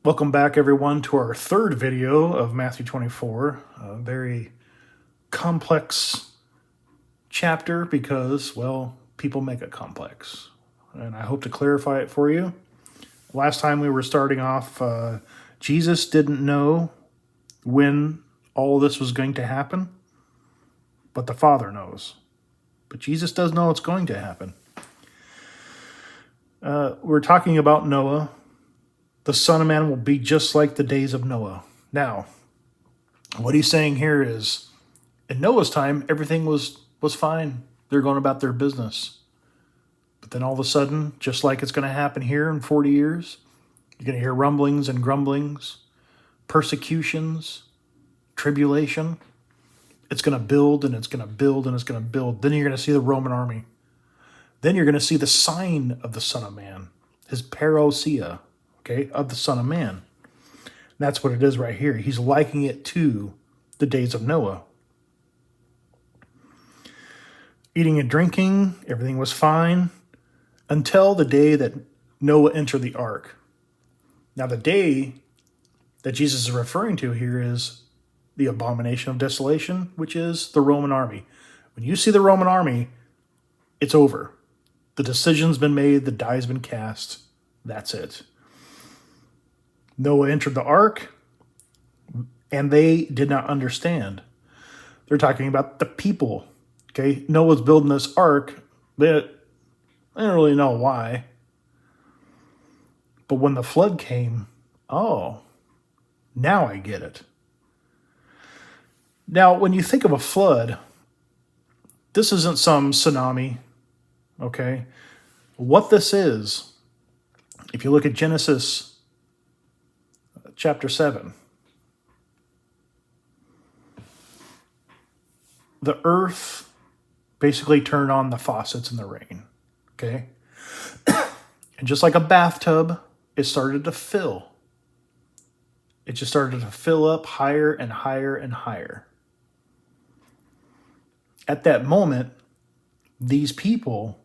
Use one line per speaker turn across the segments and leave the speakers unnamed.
Welcome back, everyone, to our third video of Matthew 24. A very complex chapter because, well, people make it complex. And I hope to clarify it for you. Last time we were starting off, Jesus didn't know when all this was going to happen, but the Father knows. But Jesus does know it's going to happen. We're talking about Noah. The Son of Man will be just like the days of Noah. Now, what he's saying here is, in Noah's time, everything was fine. They're going about their business. But then all of a sudden, just like it's going to happen here in 40 years, you're going to hear rumblings and grumblings, persecutions, tribulation. It's going to build and it's going to build and it's going to build. Then you're going to see the Roman army. Then you're going to see the sign of the Son of Man, his parousia. Okay, of the Son of Man. That's what it is right here. He's likening it to the days of Noah. Eating and drinking, everything was fine until the day that Noah entered the ark. Now, the day that Jesus is referring to here is the abomination of desolation, which is the Roman army. When you see the Roman army, it's over. The decision's been made, the die's been cast. That's it. Noah entered the ark, and they did not understand. They're talking about the people. Okay, Noah's building this ark, but I don't really know why. But when the flood came, oh, now I get it. Now, when you think of a flood, this isn't some tsunami, okay? What this is, if you look at Genesis chapter 7. The earth basically turned on the faucets in the rain. Okay? And just like a bathtub, it started to fill. It just started to fill up higher and higher and higher. At that moment, these people,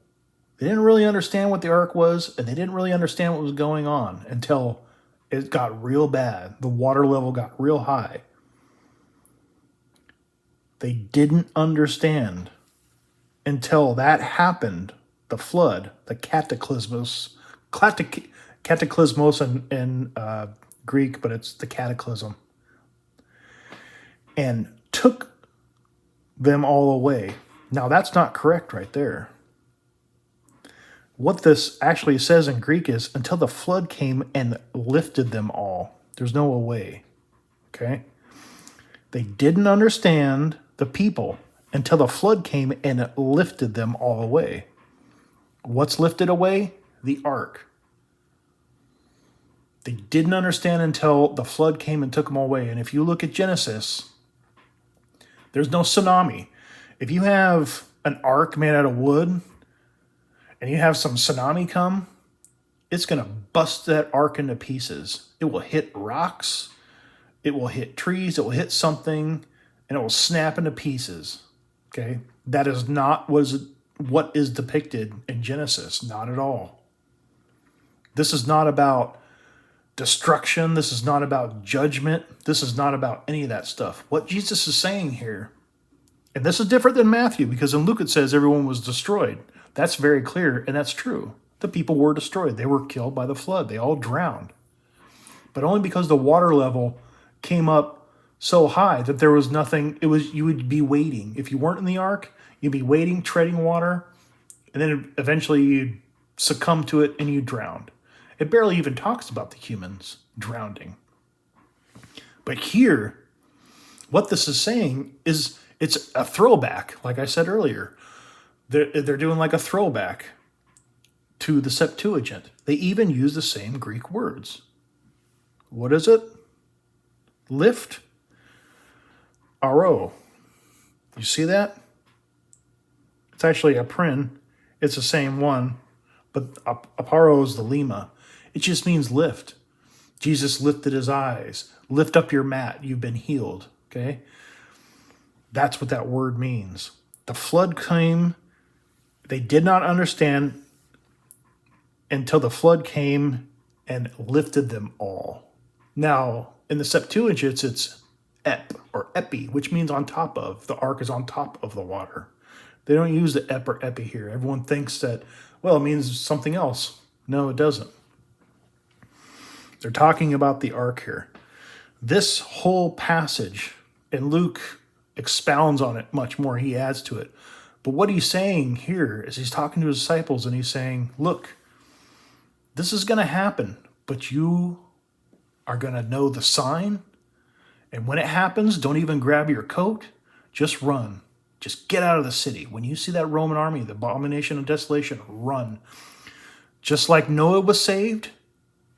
they didn't really understand what the ark was, and they didn't really understand what was going on until it got real bad. The water level got real high. They didn't understand until that happened. The flood, the cataclysmos in Greek, but it's the cataclysm. And took them all away. Now that's not correct right there. What this actually says in Greek is, until the flood came and lifted them all. There's no away. Okay? They didn't understand the people until the flood came and lifted them all away. What's lifted away? The ark. They didn't understand until the flood came and took them all away. And if you look at Genesis, there's no tsunami. If you have an ark made out of wood, and you have some tsunami come, it's going to bust that ark into pieces. It will hit rocks, it will hit trees, it will hit something, and it will snap into pieces. Okay? That is not what is depicted in Genesis. Not at all. This is not about destruction. This is not about judgment. This is not about any of that stuff. What Jesus is saying here, and this is different than Matthew, because in Luke it says everyone was destroyed. That's very clear, and that's true. The people were destroyed. They were killed by the flood. They all drowned. But only because the water level came up so high that there was nothing. You would be waiting. If you weren't in the ark, you'd be waiting, treading water, and then eventually you'd succumb to it and you drowned. It barely even talks about the humans drowning. But here, what this is saying is it's a throwback, like I said earlier. They're doing like a throwback to the Septuagint. They even use the same Greek words. What is it? Lift. Aro. You see that? It's actually a prin. It's the same one, but aparo is the lema. It just means lift. Jesus lifted his eyes. Lift up your mat. You've been healed. Okay? That's what that word means. The flood came. They did not understand until the flood came and lifted them all. Now, in the Septuagint, it's ep or epi, which means on top of. The ark is on top of the water. They don't use the ep or epi here. Everyone thinks that, well, it means something else. No, it doesn't. They're talking about the ark here. This whole passage, and Luke expounds on it much more. He adds to it. But what he's saying here is he's talking to his disciples and he's saying, look, this is going to happen, but you are going to know the sign. And when it happens, don't even grab your coat. Just run. Just get out of the city. When you see that Roman army, the abomination of desolation, run. Just like Noah was saved,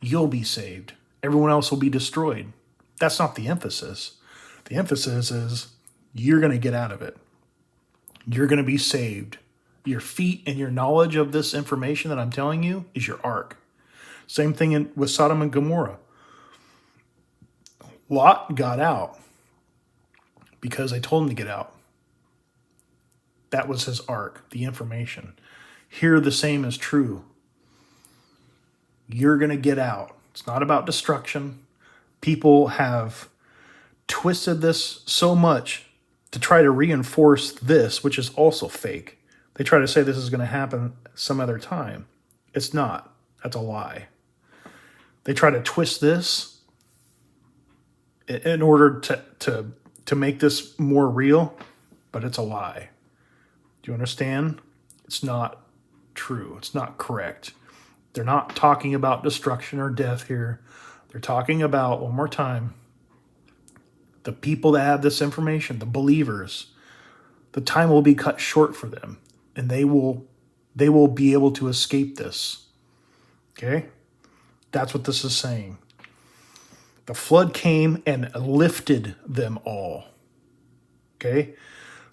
you'll be saved. Everyone else will be destroyed. That's not the emphasis. The emphasis is you're going to get out of it. You're going to be saved. Your feet and your knowledge of this information that I'm telling you is your ark. Same thing with Sodom and Gomorrah. Lot got out because they told him to get out. That was his ark, the information. Here the same is true. You're going to get out. It's not about destruction. People have twisted this so much to try to reinforce this, which is also fake. They try to say this is going to happen some other time. It's not. That's a lie. They try to twist this in order to make this more real, but it's a lie. Do you understand? It's not true. It's not correct. They're not talking about destruction or death here. They're talking about, one more time, the people that have this information, the believers. The time will be cut short for them, and they will be able to escape this. Okay? That's what this is saying. The flood came and lifted them all. Okay?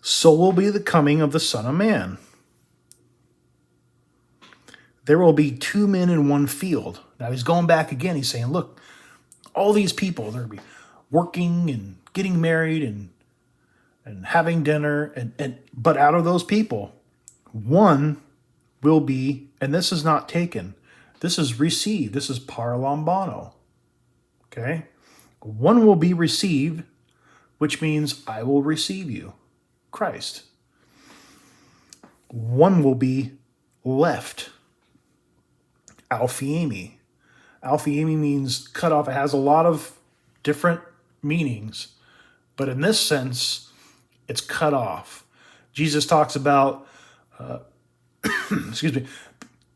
So will be the coming of the Son of Man. There will be 2 men in one field. Now he's going back again. He's saying, look, all these people, they're going to be working and getting married and having dinner. But out of those people, one will be, and this is not taken, this is received. This is paralambano. Okay? One will be received, which means I will receive you. Christ. One will be left. Alphiemi. Alphiemi means cut off. It has a lot of different meanings, but in this sense, it's cut off. Jesus talks about,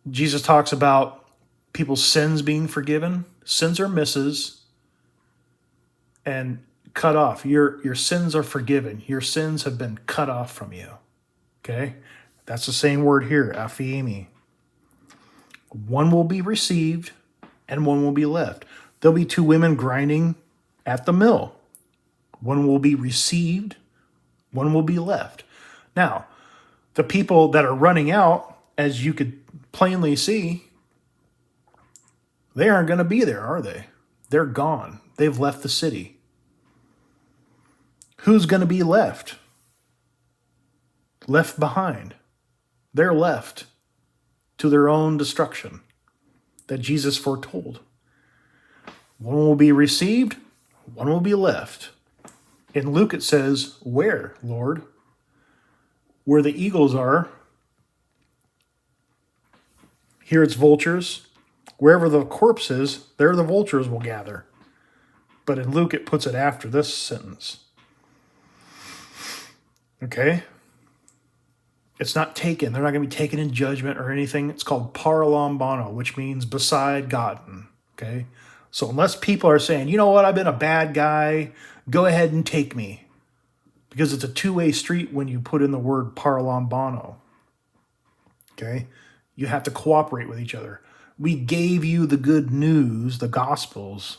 Jesus talks about people's sins being forgiven. Sins are misses and cut off. Your sins are forgiven. Your sins have been cut off from you. Okay? That's the same word here, aphiemi. One will be received and one will be left. There'll be 2 women grinding at the mill. One will be received, one will be left. Now, the people that are running out, as you could plainly see, they aren't going to be there, are they? They're gone. They've left the city. Who's going to be left? Left behind. They're left to their own destruction that Jesus foretold. One will be received, one will be left. In Luke it says, where, Lord? Where the eagles are. Here it's vultures. Wherever the corpse is, there the vultures will gather. But in Luke it puts it after this sentence. Okay? It's not taken. They're not going to be taken in judgment or anything. It's called paralambano, which means beside gotten. Okay? So unless people are saying, you know what, I've been a bad guy, go ahead and take me. Because it's a two-way street when you put in the word paralambano. Okay? You have to cooperate with each other. We gave you the good news, the Gospels,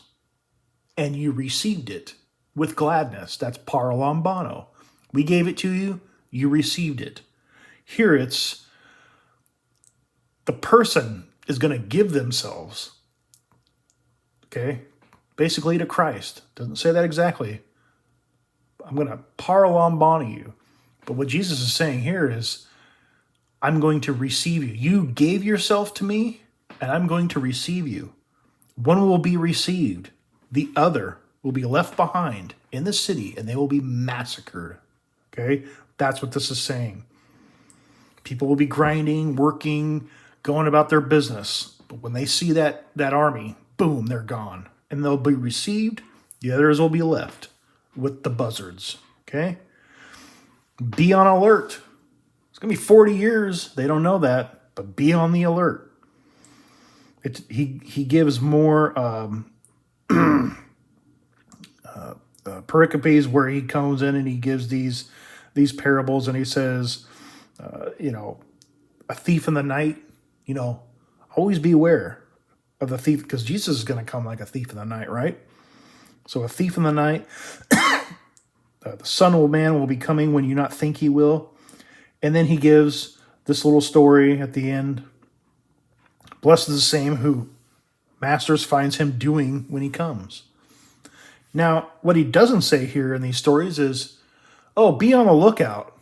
and you received it with gladness. That's paralambano. We gave it to you, you received it. Here it's the person is going to give themselves, okay, basically to Christ. Doesn't say that exactly. I'm going to paralambano you. But what Jesus is saying here is, I'm going to receive you. You gave yourself to me, and I'm going to receive you. One will be received. The other will be left behind in the city, and they will be massacred. Okay? That's what this is saying. People will be grinding, working, going about their business. But when they see that army, boom, they're gone. And they'll be received. The others will be left with the buzzards. Okay? Be on alert. It's going to be 40 years. They don't know that, but be on the alert. He gives more pericopes where he comes in and he gives these parables, and he says, a thief in the night, always beware of the thief, because Jesus is going to come like a thief in the night, right? So a thief in the night, the Son of Man will be coming when you not think he will. And then he gives this little story at the end. Blessed is the same who masters finds him doing when he comes. Now, what he doesn't say here in these stories is, oh, be on the lookout,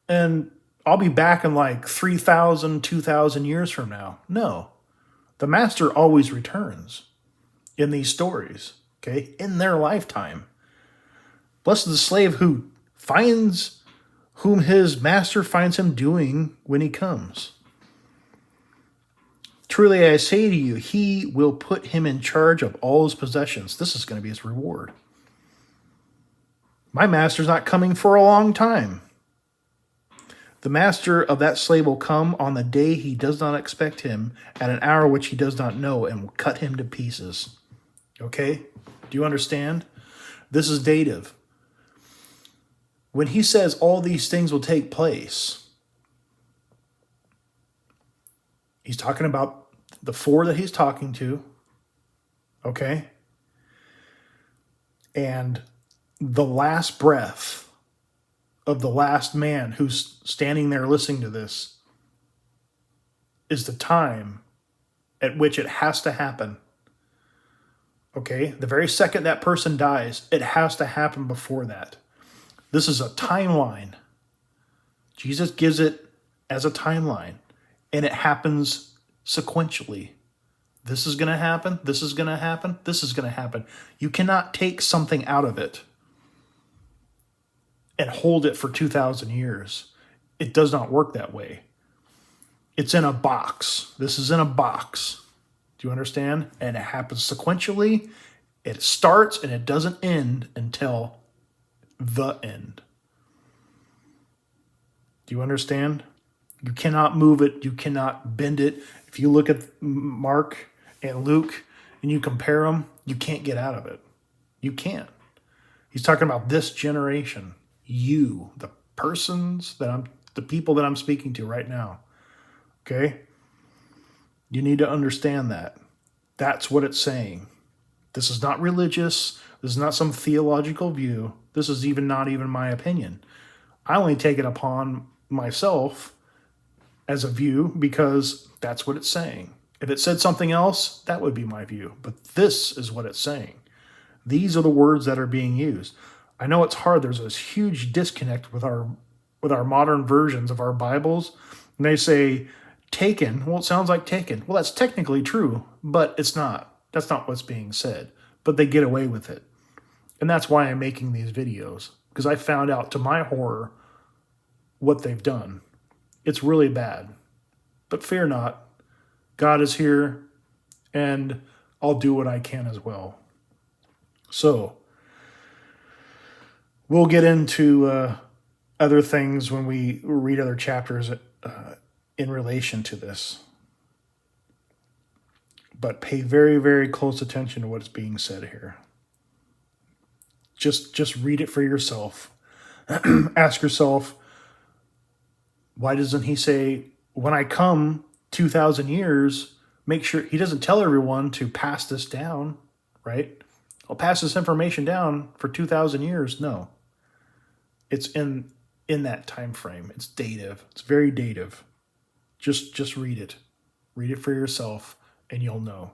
and I'll be back in like 3,000, 2,000 years from now. No, the master always returns in these stories, okay, in their lifetime. Blessed is the slave who finds whom his master finds him doing when he comes. Truly I say to you, he will put him in charge of all his possessions. This is going to be his reward. My master's not coming for a long time. The master of that slave will come on the day he does not expect him, at an hour which he does not know, and will cut him to pieces. Okay? Do you understand? This is dative. When he says all these things will take place, he's talking about the four that he's talking to, okay? And the last breath of the last man who's standing there listening to this is the time at which it has to happen. Okay? The very second that person dies, it has to happen before that. This is a timeline. Jesus gives it as a timeline, and it happens sequentially. This is going to happen. This is going to happen. This is going to happen. You cannot take something out of it and hold it for 2,000 years. It does not work that way. It's in a box. This is in a box. Do you understand? And it happens sequentially. It starts and it doesn't end until the end. Do you understand? You cannot move it. You cannot bend it. If you look at Mark and Luke and you compare them, you can't get out of it. You can't. He's talking about this generation. You, the people that I'm speaking to right now. Okay? You need to understand that. That's what it's saying. This is not religious. This is not some theological view. This is not even my opinion. I only take it upon myself as a view because that's what it's saying. If it said something else, that would be my view. But this is what it's saying. These are the words that are being used. I know it's hard. There's this huge disconnect with our modern versions of our Bibles. And they say taken. Well, it sounds like taken. Well, that's technically true, but it's not. That's not what's being said. But they get away with it. And that's why I'm making these videos. Because I found out, to my horror, what they've done. It's really bad. But fear not. God is here, and I'll do what I can as well. So, we'll get into other things when we read other chapters in relation to this. But pay very, very close attention to what's being said here. Just read it for yourself. Ask yourself, why doesn't he say, when I come 2,000 years, make sure he doesn't tell everyone to pass this down, right? I'll pass this information down for 2,000 years. No. It's in that time frame. It's dative. It's very dative. Just read it. Read it for yourself, and you'll know.